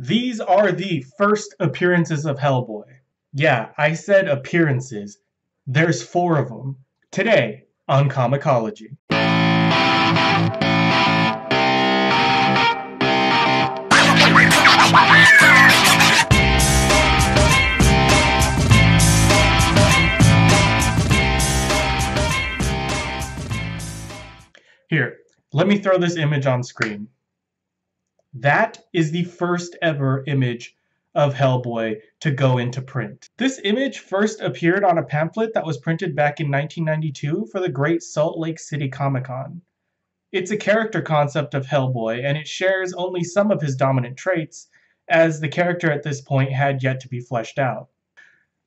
These are the first appearances of Hellboy. Yeah, I said appearances. There's 4 of them. Today on Comicology. Here, let me throw this image on screen. That is the first ever image of Hellboy to go into print. This image first appeared on a pamphlet that was printed back in 1992 for the Great Salt Lake City Comic-Con. It's a character concept of Hellboy, and it shares only some of his dominant traits, as the character at this point had yet to be fleshed out.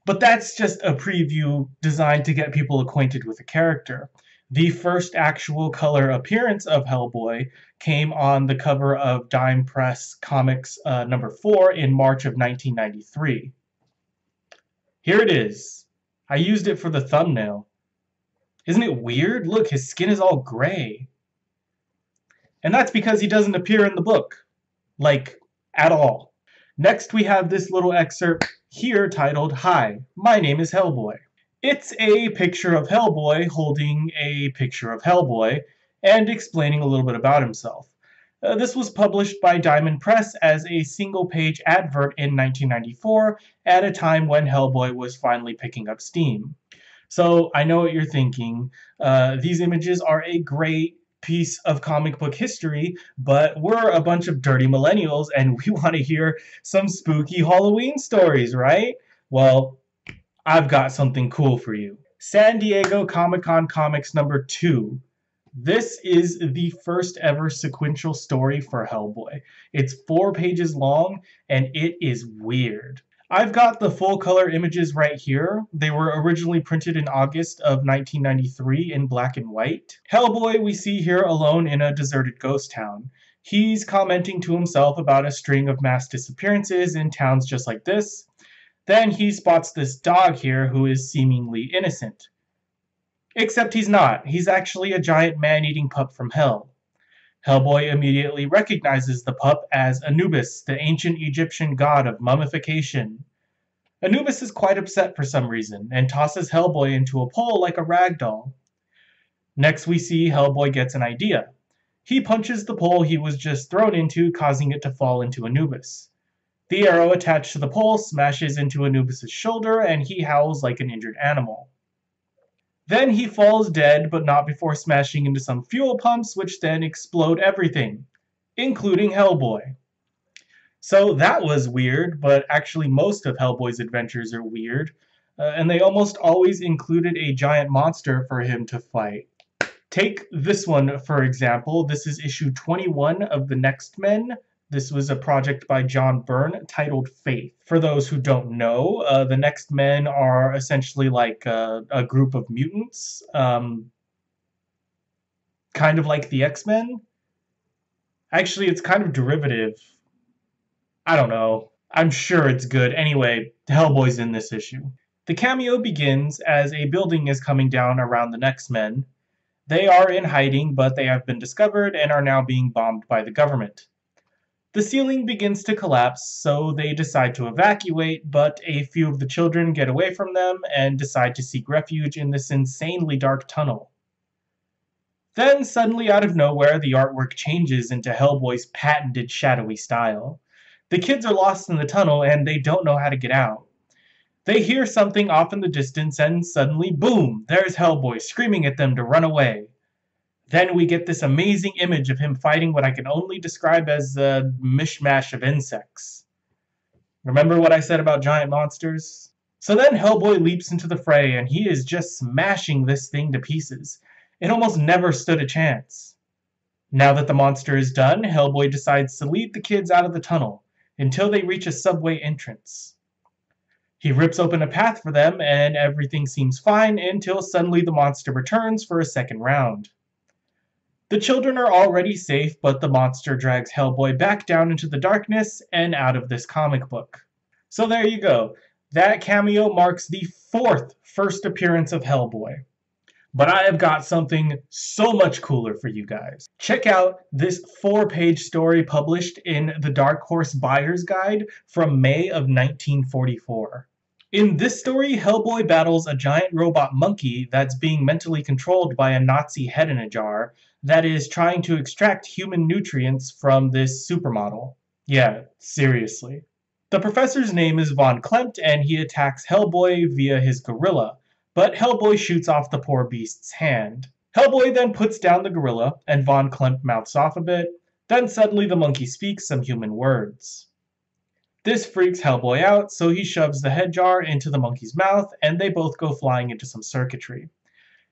But that's just a preview designed to get people acquainted with the character. The first actual color appearance of Hellboy came on the cover of Dime Press Comics number 4 in March of 1993. Here it is. I used it for the thumbnail. Isn't it weird? Look, his skin is all gray. And that's because he doesn't appear in the book. Like, at all. Next we have this little excerpt here titled, "Hi, my name is Hellboy." It's a picture of Hellboy holding a picture of Hellboy and explaining a little bit about himself. This was published by Diamond Press as a single-page advert in 1994 at a time when Hellboy was finally picking up steam. So I know what you're thinking. These images are a great piece of comic book history, but we're a bunch of dirty millennials and we want to hear some spooky Halloween stories, right? Well, I've got something cool for you. San Diego Comic-Con Comics number 2. This is the first ever sequential story for Hellboy. It's 4 pages long and it is weird. I've got the full color images right here. They were originally printed in August of 1993 in black and white. Hellboy we see here alone in a deserted ghost town. He's commenting to himself about a string of mass disappearances in towns just like this. Then he spots this dog here who is seemingly innocent. Except he's not. He's actually a giant man-eating pup from hell. Hellboy immediately recognizes the pup as Anubis, the ancient Egyptian god of mummification. Anubis is quite upset for some reason and tosses Hellboy into a pole like a rag doll. Next we see Hellboy gets an idea. He punches the pole he was just thrown into, causing it to fall into Anubis. The arrow attached to the pole smashes into Anubis' shoulder and he howls like an injured animal. Then he falls dead, but not before smashing into some fuel pumps, which then explode everything, including Hellboy. So that was weird, but actually most of Hellboy's adventures are weird, and they almost always included a giant monster for him to fight. Take this one, for example. This is issue 21 of The Next Men. This was a project by John Byrne titled Faith. For those who don't know, the Next Men are essentially like a group of mutants, kind of like the X-Men. Actually, it's kind of derivative. I don't know. I'm sure it's good. Anyway, Hellboy's in this issue. The cameo begins as a building is coming down around the Next Men. They are in hiding, but they have been discovered and are now being bombed by the government. The ceiling begins to collapse, so they decide to evacuate, but a few of the children get away from them and decide to seek refuge in this insanely dark tunnel. Then, suddenly out of nowhere, the artwork changes into Hellboy's patented shadowy style. The kids are lost in the tunnel and they don't know how to get out. They hear something off in the distance and suddenly, boom, there's Hellboy screaming at them to run away. Then we get this amazing image of him fighting what I can only describe as a mishmash of insects. Remember what I said about giant monsters? So then Hellboy leaps into the fray and he is just smashing this thing to pieces. It almost never stood a chance. Now that the monster is done, Hellboy decides to lead the kids out of the tunnel until they reach a subway entrance. He rips open a path for them and everything seems fine until suddenly the monster returns for a second round. The children are already safe, but the monster drags Hellboy back down into the darkness and out of this comic book. So there you go. That cameo marks the 4th first appearance of Hellboy. But I have got something so much cooler for you guys. Check out this 4-page story published in the Dark Horse Buyer's Guide from May of 1944. In this story, Hellboy battles a giant robot monkey that's being mentally controlled by a Nazi head in a jar that is trying to extract human nutrients from this supermodel. Yeah, seriously. The professor's name is Von Klempt, and he attacks Hellboy via his gorilla, but Hellboy shoots off the poor beast's hand. Hellboy then puts down the gorilla, and Von Klempt mouths off a bit. Then suddenly the monkey speaks some human words. This freaks Hellboy out, so he shoves the head jar into the monkey's mouth, and they both go flying into some circuitry.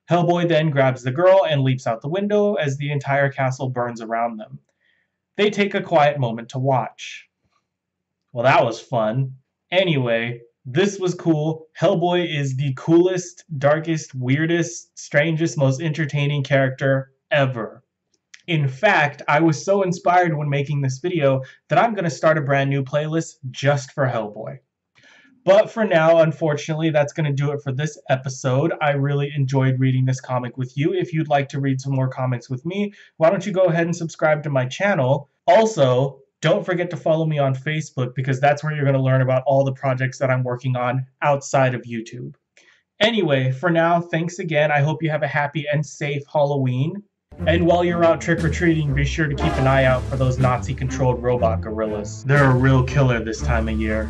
Hellboy then grabs the girl and leaps out the window as the entire castle burns around them. They take a quiet moment to watch. Well, that was fun. Anyway, this was cool. Hellboy is the coolest, darkest, weirdest, strangest, most entertaining character ever. In fact, I was so inspired when making this video that I'm going to start a brand new playlist just for Hellboy. But for now, unfortunately, that's going to do it for this episode. I really enjoyed reading this comic with you. If you'd like to read some more comics with me, why don't you go ahead and subscribe to my channel. Also, don't forget to follow me on Facebook because that's where you're going to learn about all the projects that I'm working on outside of YouTube. Anyway, for now, thanks again. I hope you have a happy and safe Halloween. And while you're out trick-or-treating, be sure to keep an eye out for those Nazi-controlled robot gorillas. They're a real killer this time of year.